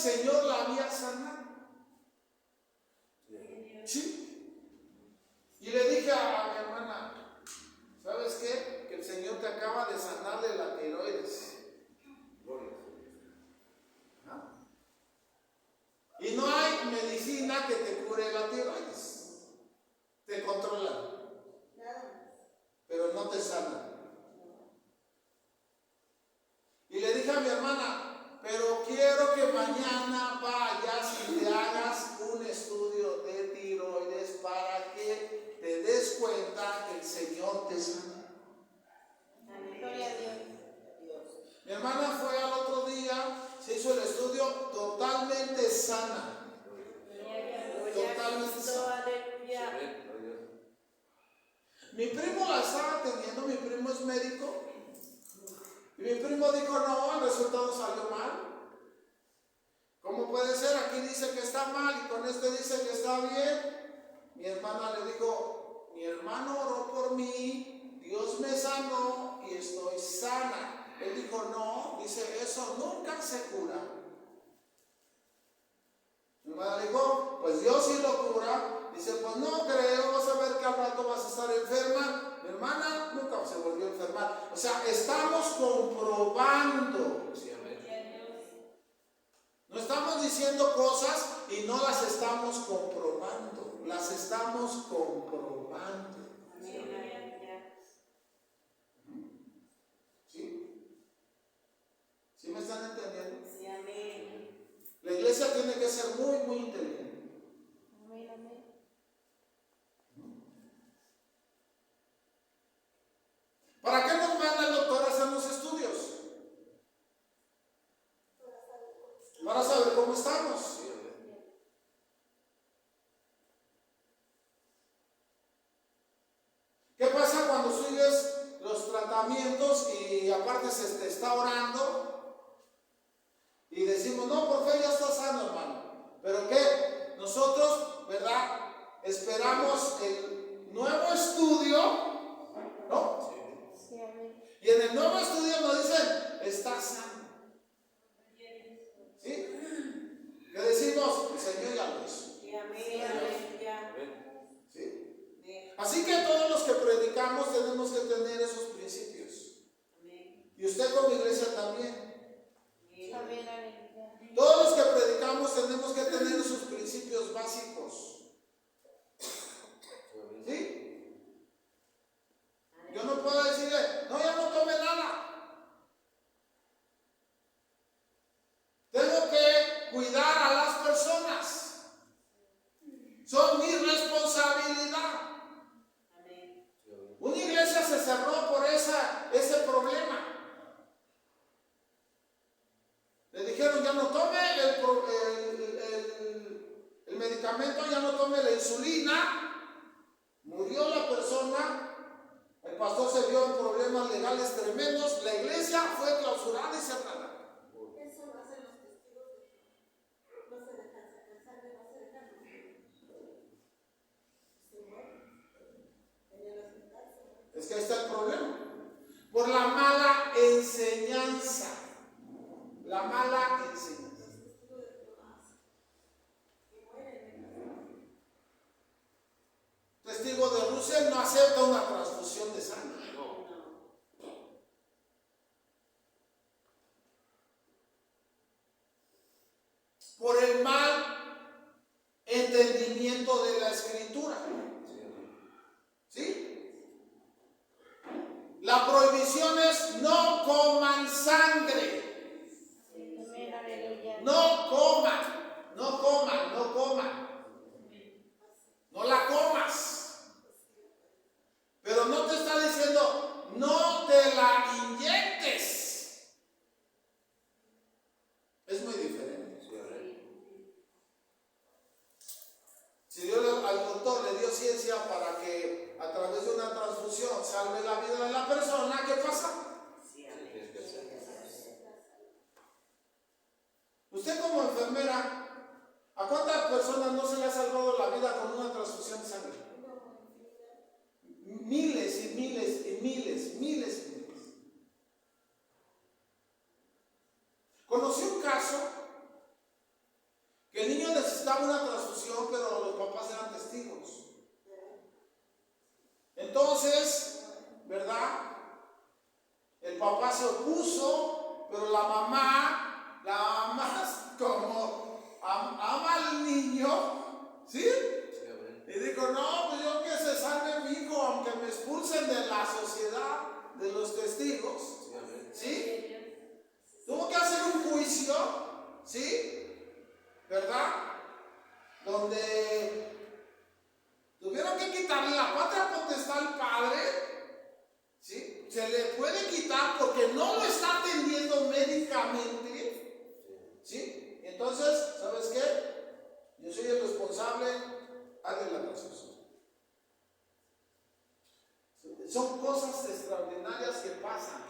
Señor la había sanado. ¿Sí? Y le dije a mi hermana, ¿sabes qué? Que el Señor te acaba de sanar de la tiroides. ¿Ah? Y no hay medicina que te cure la tiroides. Te controla, pero no te sana. Y le dije a mi hermana, pero quiero que mañana vayas y te hagas un estudio de tiroides para que te des cuenta que el Señor te sana. Gloria a Dios. Mi hermana fue al otro día, se hizo el estudio totalmente sana. Totalmente sana. Aleluya. Mi primo la estaba atendiendo, mi primo es médico. Y mi primo dijo, no, el resultado salió mal. ¿Cómo puede ser? Aquí dice que está mal y con este dice que está bien. Mi hermana le dijo, mi hermano oró por mí, Dios me sanó y estoy sana. Él dijo, no, dice, eso nunca se cura. Mi hermana le dijo, pues Dios sí lo cura. Dice, pues no creo, vas a ver que al rato vas a estar enferma. Mi hermana nunca se volvió a enfermar. O sea, estamos comprobando. No estamos diciendo cosas y no las estamos comprobando. Las estamos comprobando. ¿Sí? ¿Sí me están entendiendo? La iglesia tiene que ser muy, muy inteligente. ¿Para qué nos manda el doctor a hacer los estudios? Para saber cómo estamos. ¿Qué pasa cuando sigues los tratamientos y aparte se te está orando? Y decimos, no, por fe ya está sano, hermano. ¿Pero qué? Nosotros, ¿verdad? Esperamos el nuevo estudio, ¿no? Sí, amén. Y en el nuevo estudio nos dicen, está sano. ¿Sí? ¿Qué decimos? El Señor ya lo hizo. ¿Sí? Así que todos los que predicamos tenemos que tener esos principios. Y usted como iglesia también. Amén, aleluya. Todos los que predicamos tenemos que tener esos principios básicos. ¿Sí? Yo no puedo decirle, no, ya no tome nada. Tengo que cuidar a las personas. Son mi responsabilidad. Una iglesia se cerró por ese problema. Le dijeron, ya no tome el medicamento, ya no tome la insulina. Murió la persona. El pastor se vio en problemas legales tremendos. La iglesia fue clausurada y cerrada. Eso lo hacen los testigos de Jehová. No se dejan sacar sangre, no se dejan. Se mueren. En el hospital se mueren. Es que ahí está el problema. Por la mala enseñanza. La mala enseñanza. Los testigos de Jehová se mueren. Testigo de Russell no acepta una transfusión de sangre. Por el mal entendimiento de la escritura. ¿Sí? La prohibición es no coman sangre. Amén, aleluya. No coman, no coman, no coman. No la comas. Pero no te está diciendo, no te la inyectes. Es muy diferente. Si Dios al doctor le dio ciencia para que a través de una transfusión salve la vida de la persona, ¿qué pasa? puso, pero la mamá como ama al niño, ¿sí? Y dijo, no, pues yo que se salve mi hijo, aunque me expulsen de la sociedad, de los testigos, ¿sí? Tuvo que hacer un juicio, ¿sí? ¿Verdad? Donde tuvieron que quitarle la patria potestad al padre, ¿sí? Se le puede quitar porque no lo está atendiendo médicamente, ¿sí? Entonces, ¿sabes qué? Yo soy el responsable, hazle la transfusión. Son cosas extraordinarias que pasan.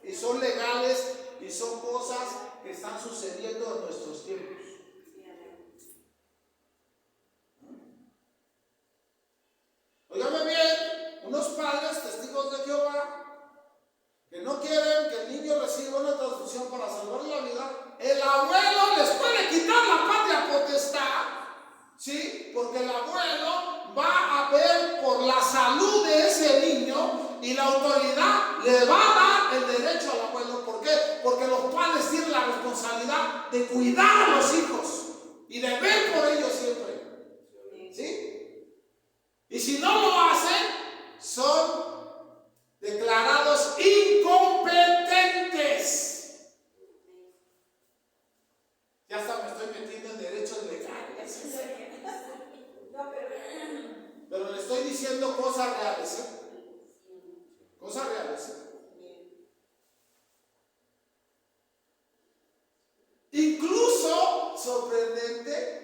Y son legales y son cosas que están sucediendo en nuestros tiempos. Óigame bien, unos padres testigos de Jehová que no quieren que el niño reciba una transfusión para salvarle la vida, el abuelo les puede quitar la patria potestad, ¿sí? Porque el abuelo va a ver por la salud de ese niño y la autoridad le va a dar el derecho al abuelo. ¿Por qué? Porque los padres tienen la responsabilidad de cuidar a los hijos y de ver por ellos siempre, ¿sí? Y si no lo hacen, son declarados incompetentes. Ya hasta me estoy metiendo en derechos legales. Pero le estoy diciendo cosas reales, ¿eh? Cosas reales, ¿eh? Incluso, sorprendente,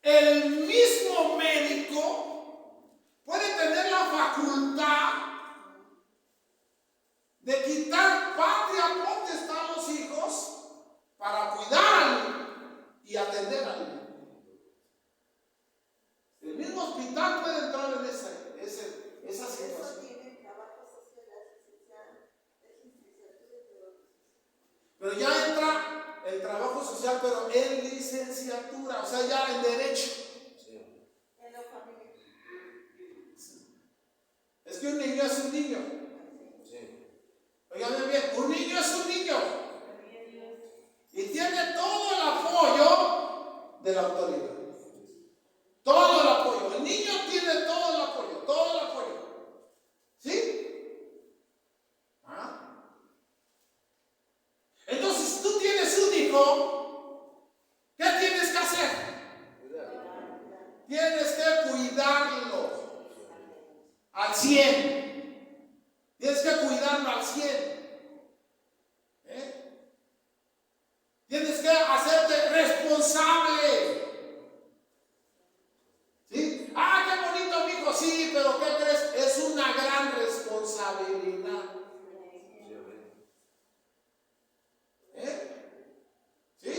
el mismo médico puede tener la facultad de quitar patria potestad a los hijos para cuidar y atender al niño. El mismo hospital puede entrar en esa situación. Pero ya entra el trabajo social, pero en licenciatura, o sea, ya en derecho. Es que un niño es un niño. Oigan bien, un niño es un niño. Y tiene todo el apoyo de la autoridad. Todo el apoyo. El niño tiene todo el apoyo, todo el apoyo. ¿Sí? ¿Ah? Entonces, si tú tienes un hijo, ¿qué tienes que hacer? Tienes que cuidarlo al 100. Tienes que cuidarlo al 100. Tienes que hacerte responsable. ¿Sí? Ah, qué bonito, mijo. Sí, pero ¿qué crees? Es una gran responsabilidad. ¿Sí?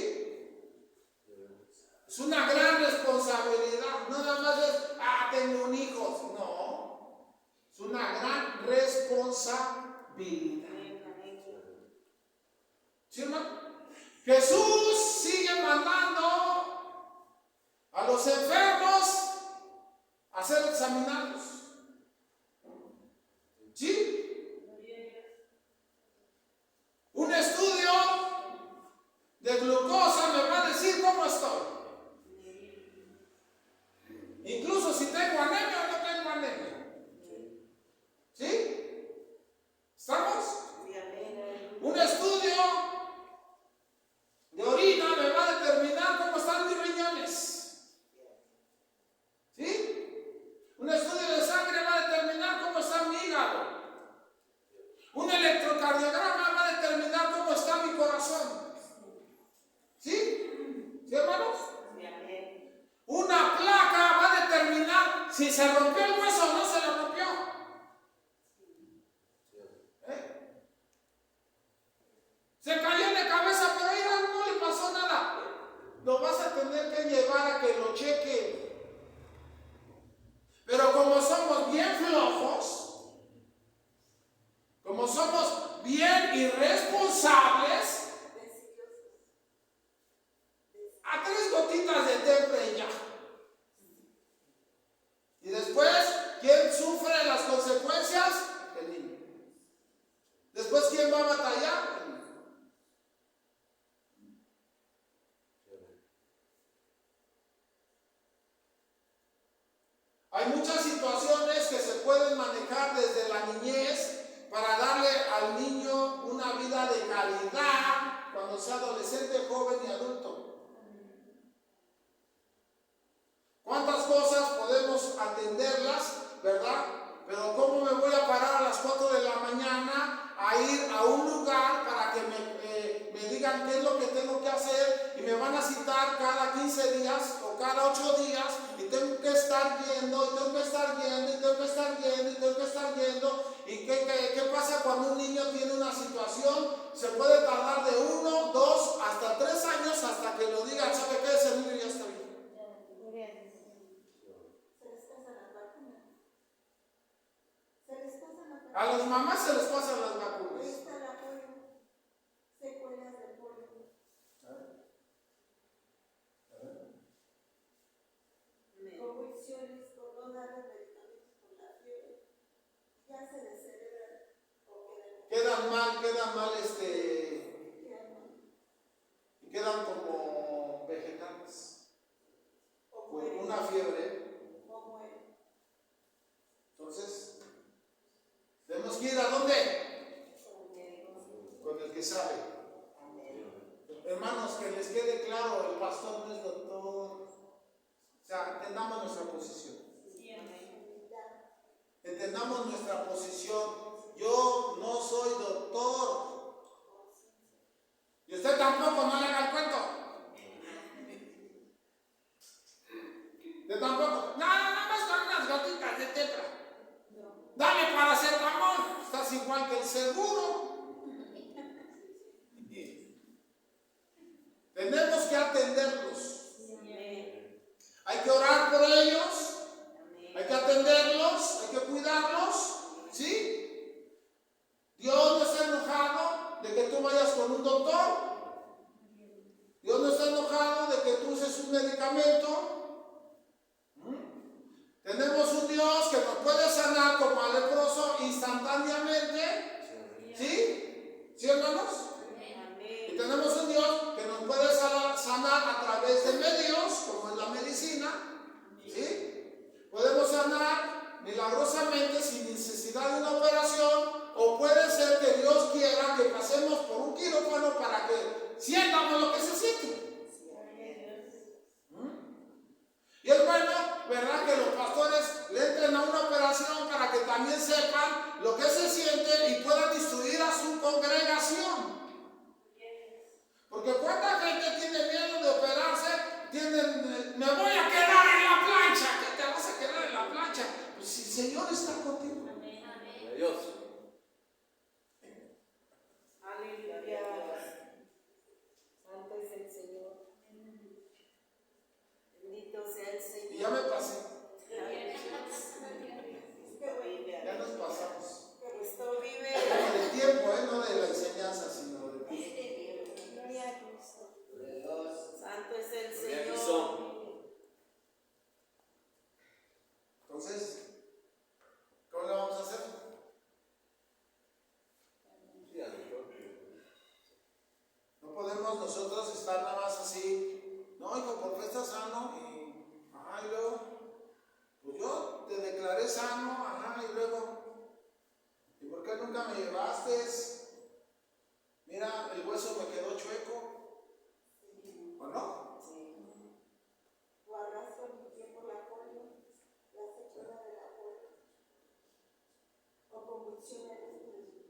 Es una gran responsabilidad. No nada más es, tengo un hijo. No. Es una gran responsabilidad. ¿Sí, hermano? Jesús sigue mandando a los enfermos a ser examinados. ¿Sí? Un estudio de glucosa me va a decir cómo estoy. Incluso si tengo anemia o no tengo anemia. ¿Sí? ¿Estamos? Un estudio de orina me va a determinar cómo están mis riñones. ¿Sí? Un estudio de sangre va a determinar cómo está mi hígado. Un electrocardiograma va a determinar cómo está mi corazón. ¿Sí? ¿Sí, hermanos? Una placa va a determinar si se rompió el hueso o no se lo rompió. Se cayó de cabeza, pero ahí no le pasó nada. Lo vas a tener que llevar a que lo chequen. Pero como somos bien flojos, como somos bien irresponsables, a 3 gotitas de tempra y ya. Y después Hay muchas situaciones que se pueden manejar desde la niñez para darle al niño una vida de calidad cuando sea adolescente, joven y adulto. ¿Cuántas cosas podemos atenderlas, verdad? Pero ¿cómo me voy a parar a las 4 de la mañana a ir a un lugar para que me digan qué es lo que tengo que hacer y me van a citar cada 15 días o cada 8 días y tengo que estar yendo y tengo que estar yendo y tengo que estar yendo y tengo que estar yendo? ¿Y qué pasa cuando un niño tiene una situación? Se puede tardar de 1, 2, hasta 3 años hasta que lo digan, ¿sabe qué? Ese niño ya está bien. A las mamás se les pasan las vacunas. Está el apoyo, secuelas del polio. Convulsiones por no darle medicamentos por la fiebre. Ya se descerebran o Quedan mal, y quedan como vegetales. o Por mueren. una fiebre. O mueren. Entonces, tenemos que ir ¿a dónde? Con el que sabe. Hermanos, que les quede claro, el pastor no es doctor. O sea, entendamos nuestra posición. Entendamos nuestra posición. Yo no soy doctor. Y usted tampoco, no le haga el cuento. Usted tampoco. Nada más con unas gotitas de tetra. Dale paracetamol. Estás igual que el seguro. Tenemos que atenderlos. Hay que orar por ellos. Hay que atenderlos. Hay que cuidarlos. ¿Sí? Dios no está enojado de que tú vayas con un doctor. Dios no está enojado de que tú uses un medicamento. Tenemos un Dios que nos puede sanar como al leproso instantáneamente. ¿Sí? ¿Sí, hermanos? Y tenemos un Dios que nos puede sanar a través de medios, como es la medicina. ¿Sí? Podemos sanar milagrosamente sin necesidad de una operación, o puede ser que Dios quiera que pasemos por un quirófano para que sientamos lo que se siente. Y es bueno, ¿verdad?, que los pastores le entren a una operación para que también sepan lo que se siente y puedan instruir a su congregación. Porque cuánta gente tiene miedo de operarse, me voy a quedar en la plancha. ¿Qué te vas a quedar en la plancha? Pues si el Señor está contigo. Dios. Aleluya. Santo es el Señor. Bendito sea el Señor. Y ya me pasé. Qué bueno. Ya nos pasamos. Cristo vive. Como de tiempo, no de la enseñanza, sino de tiempo. Gloria a Cristo. Santo es el Gloria a Señor. Cristo. Entonces, ¿cómo le vamos a hacer? Sí, a lo mejor. No podemos nosotros estar nada más así. No, hijo, ¿por qué estás sano? Y luego, pues yo te declaré sano, y luego, ¿y por qué nunca me llevaste? Mira, el hueso me quedó chueco. ¿O no? O arrastro mi pie por la polio, la secuela de la polio. O convulsiones de su pie.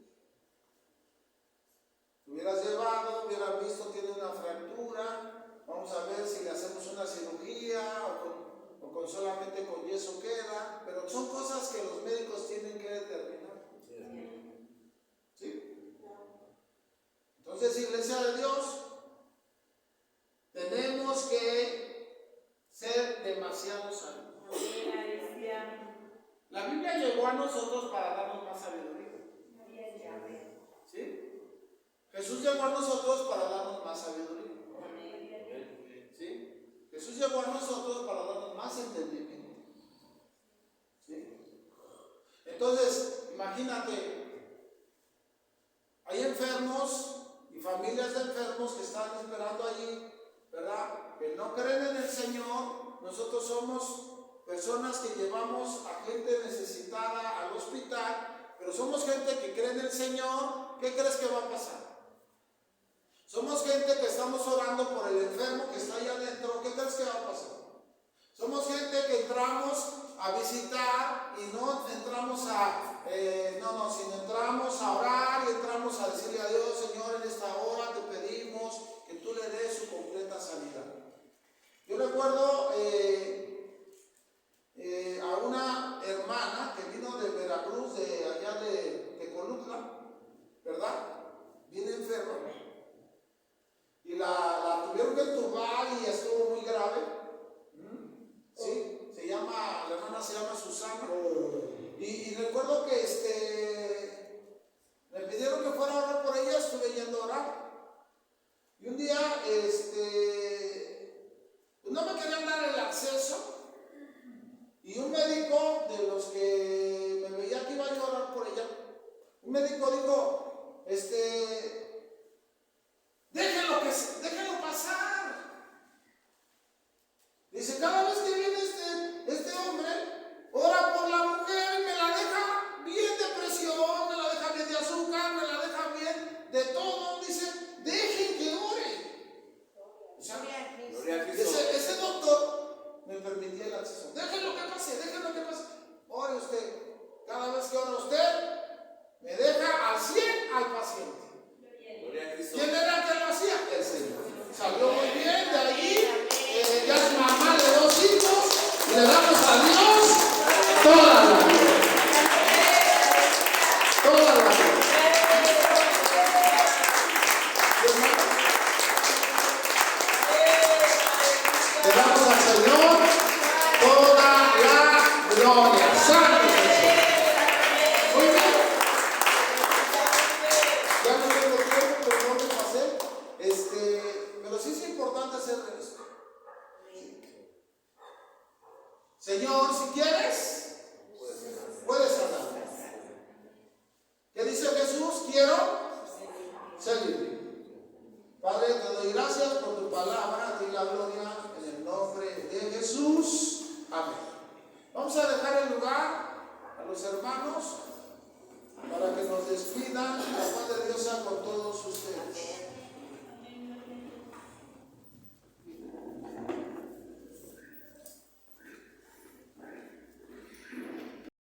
Te hubieras llevado, hubieras visto, tiene una fractura. Vamos a ver si le hacemos una cirugía o con solamente con yeso queda. Pero son cosas que los médicos tienen que determinar. ¿Sí? Entonces, iglesia de Dios, tenemos que ser demasiado sabios. La Biblia llegó a nosotros para darnos más sabiduría. ¿Sí? Jesús llegó a nosotros para darnos más sabiduría. ¿Sí? Jesús llegó a nosotros para darnos más entendimiento. ¿Sí? Entonces, imagínate, hay enfermos y familias de enfermos que están esperando allí, ¿verdad?, que no creen en el Señor. Nosotros somos personas que llevamos a gente necesitada al hospital, pero somos gente que cree en el Señor, ¿qué crees que va a pasar? Somos gente que estamos orando por el enfermo que está ahí adentro, ¿qué crees que va a pasar? Somos gente que entramos a visitar y no entramos sino entramos a orar y entramos a decirle a Dios, Señor, en esta hora te pedimos que tú le des su completa sanidad. Yo recuerdo a una hermana que vino de Veracruz, de allá de Tecolutla, ¿verdad? Bien enferma. Y la tuvieron que entubar y estuvo muy grave. Sí, la hermana se llama Susana. Y recuerdo que me pidieron que fuera a orar por ella, estuve yendo a orar. Y un día, pues no me querían dar el acceso. Y un médico de los que me veía que iba yo a orar por ella, un médico dijo, déjenlo pasar. Dice, cada vez que viene este hombre, ora por la mujer y me la deja bien de presión, me la deja bien de azúcar, me la deja bien de todo. Dice, dejen que ore. O sea, ese doctor me permitía el acceso. Déjenlo que pase. Ore usted. Cada vez que ora usted, me deja al 100 al paciente. ¿Quién era el que lo hacía? El Señor. Salió muy bien de ahí. Ya es mamá de 2 hijos. Y le damos a Dios toda la vida. Toda la vida. Le damos al Señor toda la gloria. Santo Jesús. Muy bien. Ya no tengo tiempo, pero no me pasé. Pero sí es importante hacer esto. Señor, si quieres, puedes sanar. ¿Qué dice Jesús? Quiero ser libre. Padre, te doy gracias por tu palabra, di la gloria en el nombre de Jesús. Amén. Vamos a dejar el lugar a los hermanos para que nos despidan. La paz de Dios sea con todos ustedes.